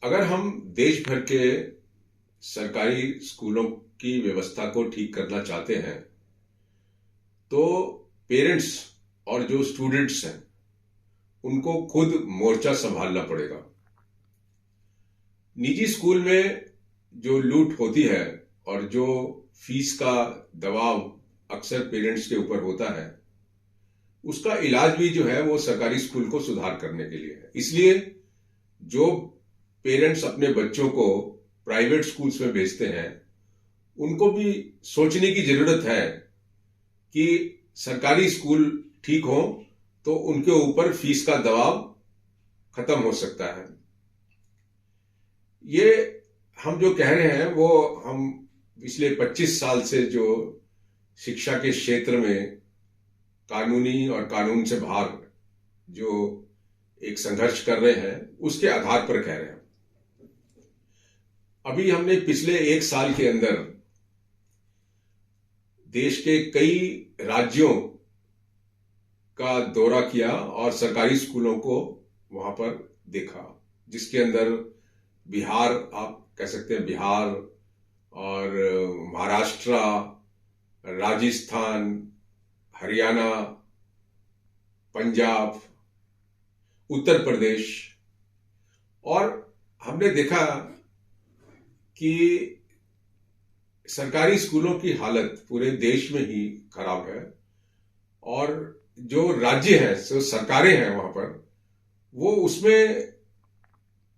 अगर हम देश भर के सरकारी स्कूलों की व्यवस्था को ठीक करना चाहते हैं तो पेरेंट्स और जो स्टूडेंट्स हैं उनको खुद मोर्चा संभालना पड़ेगा। निजी स्कूल में जो लूट होती है और जो फीस का दबाव अक्सर पेरेंट्स के ऊपर होता है, उसका इलाज भी जो है वो सरकारी स्कूल को सुधार करने के लिए है। इसलिए जो पेरेंट्स अपने बच्चों को प्राइवेट स्कूल्स में भेजते हैं उनको भी सोचने की जरूरत है कि सरकारी स्कूल ठीक हो तो उनके ऊपर फीस का दबाव खत्म हो सकता है। ये हम जो कह रहे हैं वो हम पिछले 25 साल से जो शिक्षा के क्षेत्र में कानूनी और कानून से बाहर जो एक संघर्ष कर रहे हैं उसके आधार पर कह रहे हैं। अभी हमने पिछले एक साल के अंदर देश के कई राज्यों का दौरा किया और सरकारी स्कूलों को वहां पर देखा, जिसके अंदर बिहार, आप कह सकते हैं बिहार और महाराष्ट्र, राजस्थान, हरियाणा, पंजाब, उत्तर प्रदेश, और हमने देखा कि सरकारी स्कूलों की हालत पूरे देश में ही खराब है और जो राज्य है, जो सरकारें हैं वहां पर, वो उसमें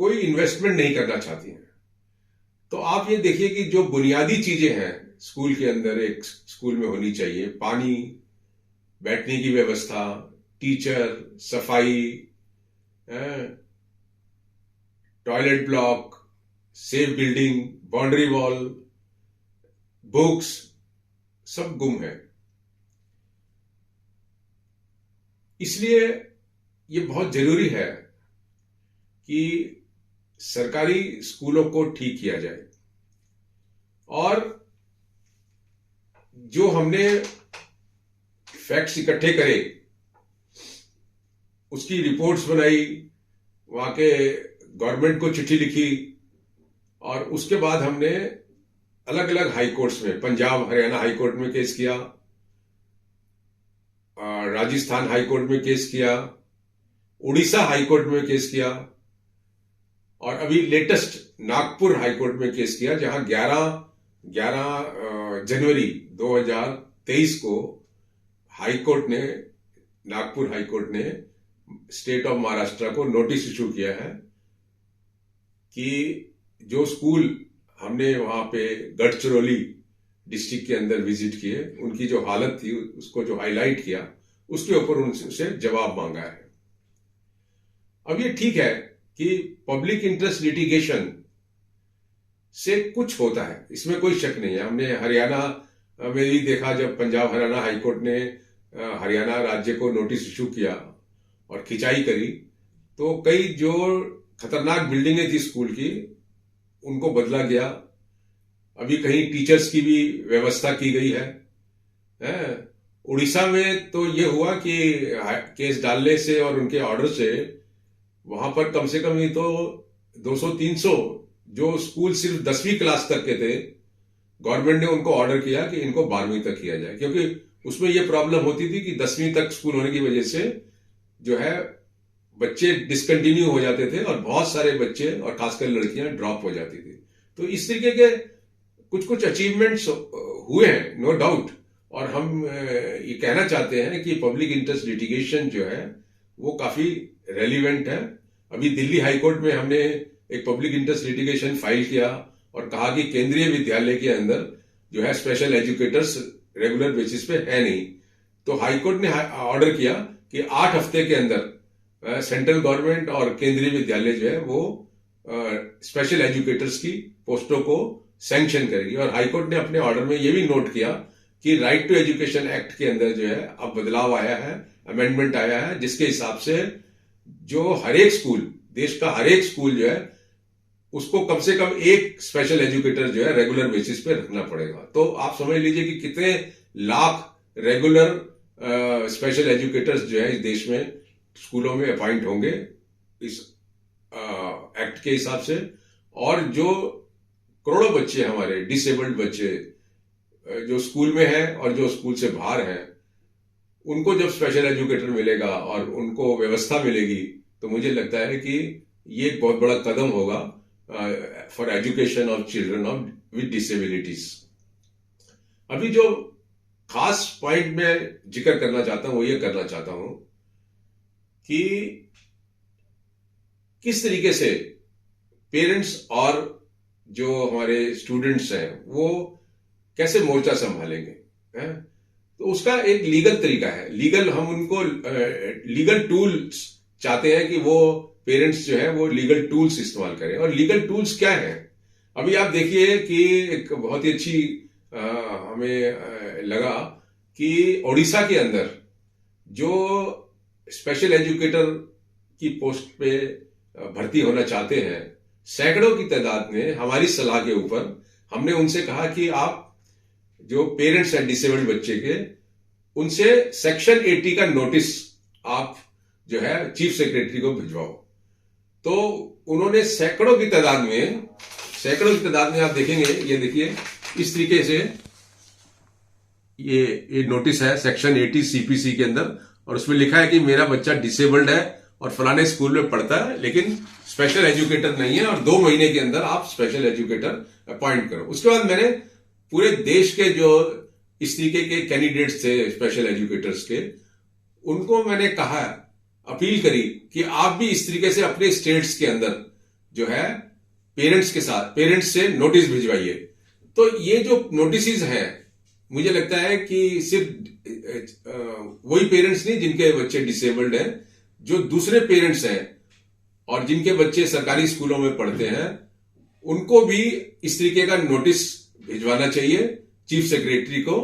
कोई इन्वेस्टमेंट नहीं करना चाहती हैं। तो आप ये देखिए कि जो बुनियादी चीजें हैं स्कूल के अंदर, एक स्कूल में होनी चाहिए, पानी, बैठने की व्यवस्था, टीचर, सफाई, toilet block, safe building, boundary wall, books, सब गुम है। इसलिए ये बहुत जरूरी है कि सरकारी स्कूलों को ठीक किया जाए और जो हमने फैक्ट्स इकट्ठे करे, उसकी रिपोर्ट्स बनाई, वहां के गवर्नमेंट को चिट्ठी लिखी और उसके बाद हमने अलग अलग हाई कोर्ट्स में, पंजाब हरियाणा हाई कोर्ट में केस किया, राजस्थान हाई कोर्ट में केस किया, उड़ीसा हाई कोर्ट में केस किया और अभी लेटेस्ट नागपुर हाई कोर्ट में केस किया, जहां 11 जनवरी 2023 को हाई कोर्ट ने, नागपुर हाई कोर्ट ने स्टेट ऑफ महाराष्ट्र को नोटिस इशू किया है कि जो स्कूल हमने वहां पे गढ़चिरौली डिस्ट्रिक्ट के अंदर विजिट किए, उनकी जो हालत थी उसको जो हाईलाइट किया, उसके ऊपर उनसे जवाब मांगा है। अब ये ठीक है कि पब्लिक इंटरेस्ट लिटिगेशन से कुछ होता है, इसमें कोई शक नहीं है। हमने हरियाणा में भी देखा, जब पंजाब हरियाणा हाईकोर्ट ने हरियाणा राज्य को नोटिस इशू किया और खिंचाई करी, तो कई जो खतरनाक बिल्डिंगें थी स्कूल की उनको बदला गया। अभी कहीं टीचर्स की भी व्यवस्था की गई है। उड़ीसा में तो ये हुआ कि केस डालने से और उनके ऑर्डर से वहां पर कम से कम ही तो 200-300 जो स्कूल सिर्फ 10वीं क्लास तक के थे, गवर्नमेंट ने उनको ऑर्डर किया कि इनको 12वीं तक किया जाए, क्योंकि उसमें यह प्रॉब्लम होती थी कि 10वीं तक स्कूल होने की वजह से जो है बच्चे डिसकंटिन्यू हो जाते थे और बहुत सारे बच्चे और खासकर लड़कियां ड्रॉप हो जाती थी। तो इस तरीके के कुछ कुछ अचीवमेंट्स हुए हैं, नो डाउट, और हम ये कहना चाहते हैं कि पब्लिक इंटरेस्ट लिटिगेशन जो है वो काफी रेलिवेंट है। अभी दिल्ली हाईकोर्ट में हमने एक पब्लिक इंटरेस्ट लिटिगेशन फाइल किया और कहा कि केंद्रीय विद्यालय के अंदर जो है स्पेशल एजुकेटर्स रेगुलर बेसिस पे है नहीं, तो हाईकोर्ट ने ऑर्डर किया कि 8 हफ्ते के अंदर सेंट्रल गवर्नमेंट और केंद्रीय विद्यालय जो है वो स्पेशल एजुकेटर्स की पोस्टों को सैंक्शन करेगी। और हाईकोर्ट ने अपने ऑर्डर में ये भी नोट किया कि राइट टू एजुकेशन एक्ट के अंदर जो है अब बदलाव आया है, अमेंडमेंट आया है, जिसके हिसाब से जो हरेक स्कूल, देश का हरेक स्कूल जो है उसको कम से कम एक स्पेशल एजुकेटर जो है रेगुलर बेसिस पे रखना पड़ेगा। तो आप समझ लीजिए कि कितने लाख रेगुलर स्पेशल एजुकेटर्स जो है इस देश में स्कूलों में अपॉइंट होंगे इस एक्ट एक्ट के हिसाब से, और जो करोड़ों बच्चे हमारे डिसेबल्ड बच्चे जो स्कूल में हैं और जो स्कूल से बाहर हैं, उनको जब स्पेशल एजुकेटर मिलेगा और उनको व्यवस्था मिलेगी, तो मुझे लगता है कि ये एक बहुत बड़ा कदम होगा for education of children of with disabilities. अभी जो खास पॉइंट में जिक्र करना चाहता हूं वो ये करना चाहता हूं कि किस तरीके से पेरेंट्स और जो हमारे स्टूडेंट्स हैं वो कैसे मोर्चा संभालेंगे, हैं? तो उसका एक लीगल तरीका है। लीगल हम उनको लीगल टूल्स चाहते हैं कि वो पेरेंट्स जो है वो लीगल टूल्स इस्तेमाल करें। और लीगल टूल्स क्या हैं? अभी आप देखिए कि एक बहुत ही अच्छी हमें लगा कि ओडिशा के अंदर जो स्पेशल एजुकेटर की पोस्ट पे भर्ती होना चाहते हैं, सैकड़ों की तादाद में हमारी सलाह के ऊपर हमने उनसे कहा कि आप जो पेरेंट्स हैं डिसेबल्ड बच्चे के, उनसे सेक्शन 80 का नोटिस आप जो है चीफ सेक्रेटरी को भिजवाओ। तो उन्होंने सैकड़ों की तादाद में आप देखेंगे, ये देखिए इस तरीके से ये नोटिस है सेक्शन 80 सीपीसी के अंदर, और उसमें लिखा है कि मेरा बच्चा डिसेबल्ड है और फलाने स्कूल में पढ़ता है लेकिन स्पेशल एजुकेटर नहीं है, और 2 महीने के अंदर आप स्पेशल एजुकेटर अपॉइंट करो। उसके बाद मैंने पूरे देश के जो इस तरीके के कैंडिडेट्स थे स्पेशल एजुकेटर्स के, उनको मैंने कहा, अपील करी कि आप भी इस तरीके से अपने स्टेट्स के अंदर जो है पेरेंट्स से नोटिस भिजवाइए। तो ये जो नोटिस हैं, मुझे लगता है कि सिर्फ वही पेरेंट्स नहीं जिनके बच्चे डिसेबल्ड हैं, जो दूसरे पेरेंट्स हैं और जिनके बच्चे सरकारी स्कूलों में पढ़ते हैं, उनको भी इस तरीके का नोटिस भिजवाना चाहिए चीफ सेक्रेटरी को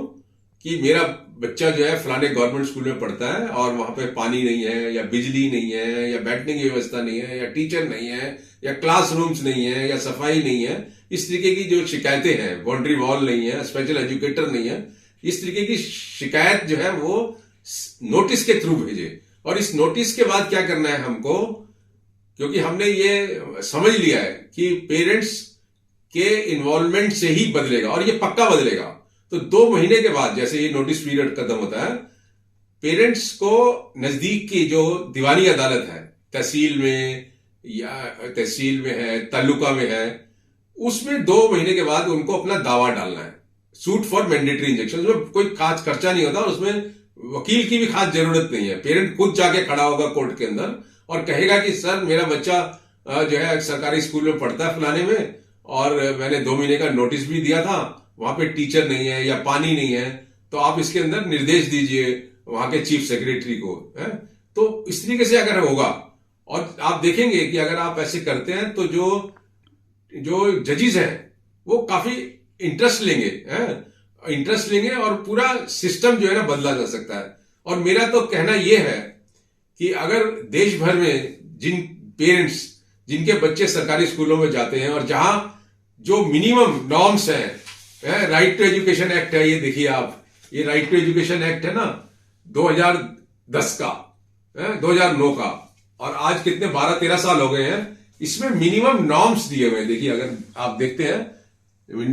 कि मेरा बच्चा जो है फलाने गवर्नमेंट स्कूल में पढ़ता है और वहां पे पानी नहीं है, या बिजली नहीं है, या बैठने की व्यवस्था नहीं है, या टीचर नहीं है, या क्लासरूम्स नहीं है, या सफाई नहीं है। इस तरीके की जो शिकायतें हैं, बाउंड्री वॉल नहीं है, स्पेशल एजुकेटर नहीं है, इस तरीके की शिकायत जो है वो नोटिस के थ्रू भेजे। और इस नोटिस के बाद क्या करना है हमको, क्योंकि हमने ये समझ लिया है कि पेरेंट्स के इन्वॉल्वमेंट से ही बदलेगा, और ये पक्का बदलेगा। तो 2 महीने के बाद जैसे ये नोटिस पीरियड खत्म होता है, पेरेंट्स को नजदीक की जो दीवानी अदालत है, तहसील में है, तालुका में है, उसमें 2 महीने के बाद उनको अपना दावा डालना है। सूट फॉर मैंडेटरी इंजेक्शन, उसमें कोई खास खर्चा नहीं होता, उसमें वकील की भी खास जरूरत नहीं है। पेरेंट खुद जाके खड़ा होगा कोर्ट के अंदर और कहेगा कि सर मेरा बच्चा जो है सरकारी स्कूल में पढ़ता है फलाने में, और मैंने 2 महीने का नोटिस भी दिया था, वहां पे टीचर नहीं है या पानी नहीं है, तो आप इसके अंदर निर्देश दीजिए वहां के चीफ सेक्रेटरी को, है? तो इस तरीके से अगर होगा, और आप देखेंगे कि अगर आप ऐसे करते हैं तो जो जजेस हैं वो काफी इंटरेस्ट लेंगे और पूरा सिस्टम जो है ना बदला जा सकता है। और मेरा तो कहना यह है कि अगर देश भर में जिन पेरेंट्स जिनके बच्चे सरकारी स्कूलों में जाते हैं और जहां जो मिनिमम नॉर्म्स हैं, राइट टू एजुकेशन एक्ट है, ये देखिए आप, ये राइट टू एजुकेशन एक्ट है ना 2010 का, 2009 का, और आज कितने 12-13 साल हो गए हैं। इसमें मिनिमम नॉर्म्स दिए हुए हैं। देखिए अगर आप देखते हैं,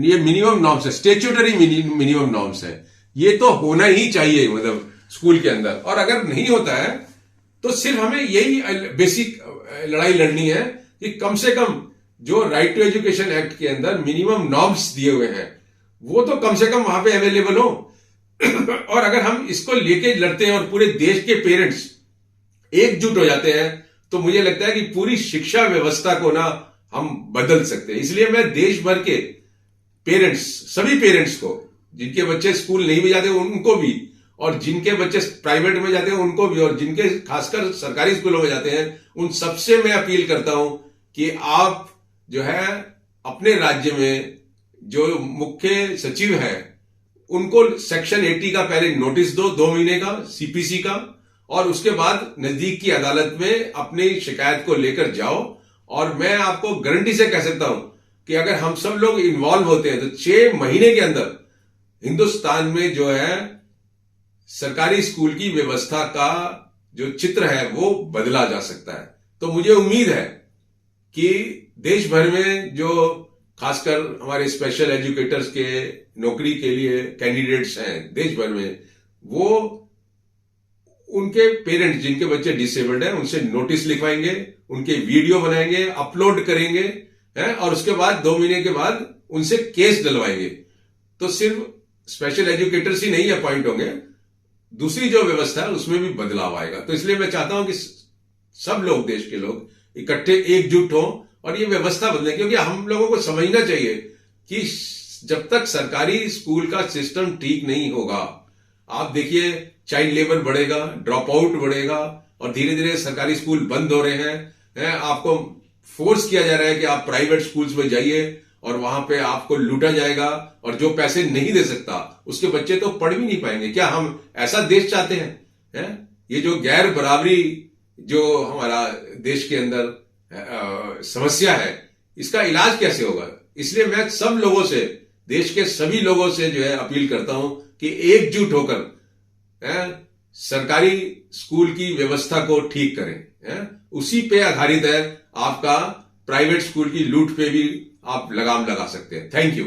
ये मिनिमम नॉर्म्स है, स्टेच्यूटरी मिनिमम नॉर्म्स है। ये तो होना ही चाहिए मतलब स्कूल के अंदर, और अगर नहीं होता है तो सिर्फ हमें यही बेसिक लड़ाई लड़नी है कि कम से कम जो राइट टू एजुकेशन एक्ट के अंदर मिनिमम नॉर्म्स दिए हुए हैं वो तो कम से कम वहां पे अवेलेबल हो। और अगर हम इसको लेके लड़ते हैं और पूरे देश के पेरेंट्स एकजुट हो जाते हैं, तो मुझे लगता है कि पूरी शिक्षा व्यवस्था को ना हम बदल सकते हैं। इसलिए मैं देश भर के पेरेंट्स, सभी पेरेंट्स को, जिनके बच्चे स्कूल नहीं भी जाते उनको भी, और जिनके बच्चे प्राइवेट में जाते हैं उनको भी, और जिनके खासकर सरकारी स्कूलों में जाते हैं उन सबसे मैं अपील करता हूं कि आप जो है अपने राज्य में जो मुख्य सचिव है उनको सेक्शन 80 का पहले नोटिस दो, 2 महीने का सीपीसी का, और उसके बाद नजदीक की अदालत में अपनी शिकायत को लेकर जाओ। और मैं आपको गारंटी से कह सकता हूं कि अगर हम सब लोग इन्वॉल्व होते हैं तो 6 महीने के अंदर हिंदुस्तान में जो है सरकारी स्कूल की व्यवस्था का जो चित्र है वो बदला जा सकता है। तो मुझे उम्मीद है कि देश भर में जो खासकर हमारे स्पेशल एजुकेटर्स के नौकरी के लिए कैंडिडेट्स हैं देश भर में, वो उनके पेरेंट्स जिनके बच्चे डिसेबल्ड हैं उनसे नोटिस लिखवाएंगे, उनके वीडियो बनाएंगे, अपलोड करेंगे हैं, और उसके बाद 2 महीने के बाद उनसे केस डलवाएंगे। तो सिर्फ स्पेशल एजुकेटर्स ही नहीं अपॉइंट होंगे, दूसरी जो व्यवस्था है उसमें भी बदलाव आएगा। तो इसलिए मैं चाहता हूं कि सब लोग, देश के लोग इकट्ठे एकजुट हों और ये व्यवस्था बदले, क्योंकि हम लोगों को समझना चाहिए कि जब तक सरकारी स्कूल का सिस्टम ठीक नहीं होगा, आप देखिए चाइल्ड लेबर बढ़ेगा, ड्रॉप आउट बढ़ेगा, और धीरे धीरे सरकारी स्कूल बंद हो रहे हैं। आपको फोर्स किया जा रहा है कि आप प्राइवेट स्कूल्स में जाइए और वहां पे आपको लूटा जाएगा, और जो पैसे नहीं दे सकता उसके बच्चे तो पढ़ भी नहीं पाएंगे। क्या हम ऐसा देश चाहते हैं? ये जो गैर बराबरी जो हमारा देश के अंदर समस्या है, इसका इलाज कैसे होगा? इसलिए मैं सब लोगों से, देश के सभी लोगों से जो है अपील करता हूं कि एकजुट होकर सरकारी स्कूल की व्यवस्था को ठीक करें। उसी पे आधारित है आपका प्राइवेट स्कूल की लूट पे भी आप लगाम लगा सकते हैं। Thank you.